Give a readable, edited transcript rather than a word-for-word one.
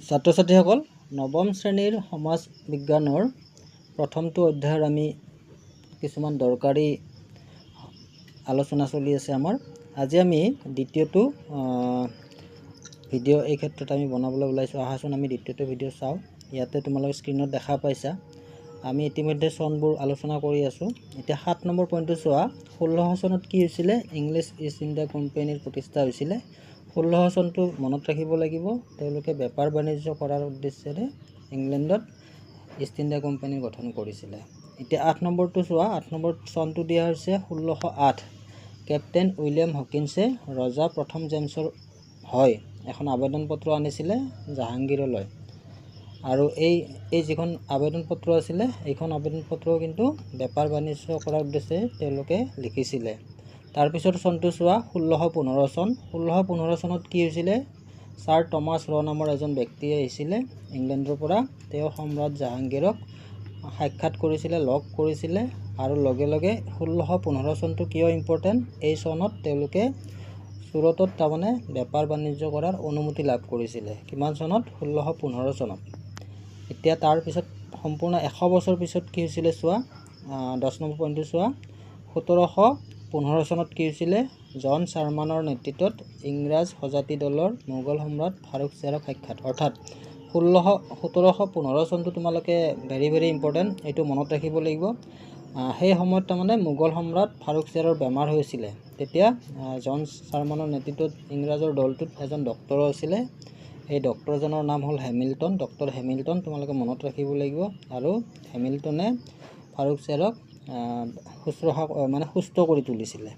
ছাত্ৰ ছাত্ৰীসকল নৱম শ্ৰেণীৰ সমাজ বিজ্ঞানৰ প্ৰথমটো অধ্যায়ৰ আমি কিছুমান দৰকাৰী আলোচনা চলি আছে আমাৰ। আজি আমি দ্বিতীয়টো ভিডিঅ' এই ক্ষেত্ৰত আমি বনাবলৈ ওলাইছোঁ। আহাচোন আমি দ্বিতীয়টো ভিডিঅ' চাওঁ। ইয়াতে তোমালোকে স্ক্ৰীনত দেখা পাইছা। আমি ইতিমধ্যে চনবোৰ আলোচনা কৰি আছোঁ। এতিয়া 7 নম্বৰ পইণ্টটো চোৱা। 1600 চনত কি হৈছিলে? ইংলিছ ইষ্ট ইণ্ডিয়া কোম্পানীৰ প্ৰতিষ্ঠা হৈছিলে। 1600 চনটো মনত ৰাখিব লাগিব। তেওঁলোকে বেপাৰ বাণিজ্য কৰাৰ উদ্দেশ্যেৰে ইংলেণ্ডত ইষ্ট ইণ্ডিয়া কোম্পানী গঠন কৰিছিলে। এতিয়া 8 নম্বৰটো চোৱা। 8 নম্বৰ চনটো দিয়া হৈছে 1608। কেপ্টেইন উইলিয়াম হকিন্সে ৰজা প্ৰথম জেমছৰ হয় এখন আবেদন পত্ৰ আনিছিলে জাহাংগীৰলৈ। আৰু এই যিখন আবেদন পত্ৰ আছিলে, এইখন আবেদন পত্ৰ কিন্তু বেপাৰ বাণিজ্য কৰাৰ উদ্দেশ্যে তেওঁলোকে লিখিছিলে। তাৰপিছত চনটো চোৱা। 1615 চন। 1615 চনত কি হৈছিলে? ছাৰ টমাছ ৰ নামৰ এজন ব্যক্তি আহিছিলে ইংলেণ্ডৰ পৰা। তেওঁ সম্ৰাট জাহাংগীৰক সাক্ষাৎ কৰিছিলে, লগ কৰিছিলে। আৰু লগে লগে 1615 চনটো কিয় ইম্পৰ্টেণ্ট? এই চনত তেওঁলোকে চুৰতত তাৰমানে বেপাৰ বাণিজ্য কৰাৰ অনুমতি লাভ কৰিছিলে। কিমান চনত? 1615 চনত। এতিয়া তাৰপিছত সম্পূৰ্ণ 100 বছৰ পিছত কি হৈছিলে চোৱা। 10 নম্বৰ পইণ্টটো চোৱা। 1715 চনত কি হৈছিলে? জন চাৰ্মানৰ নেতৃত্বত ইংৰাজ সজাতি দলৰ মোগল সম্ৰাট ফাৰুক শ্বেৰক সাক্ষাৎ। অৰ্থাৎ 1715 চনটো তোমালোকে ভেৰি ইম্পৰ্টেণ্ট, এইটো মনত ৰাখিব লাগিব। সেই সময়ত তাৰমানে মোগল সম্ৰাট ফাৰুক শ্বেৰৰ বেমাৰ হৈছিলে। তেতিয়া জন চাৰ্মানৰ নেতৃত্বত ইংৰাজৰ দলটোত এজন ডক্টৰো আছিলে। এই ডক্টৰজনৰ নাম হ'ল হেমিল্টন। ডক্টৰ হেমিল্টন তোমালোকে মনত ৰাখিব লাগিব। আৰু হেমিল্টনে ফাৰুক শ্বেৰক সুস্থ কৰি তুলিছিলে।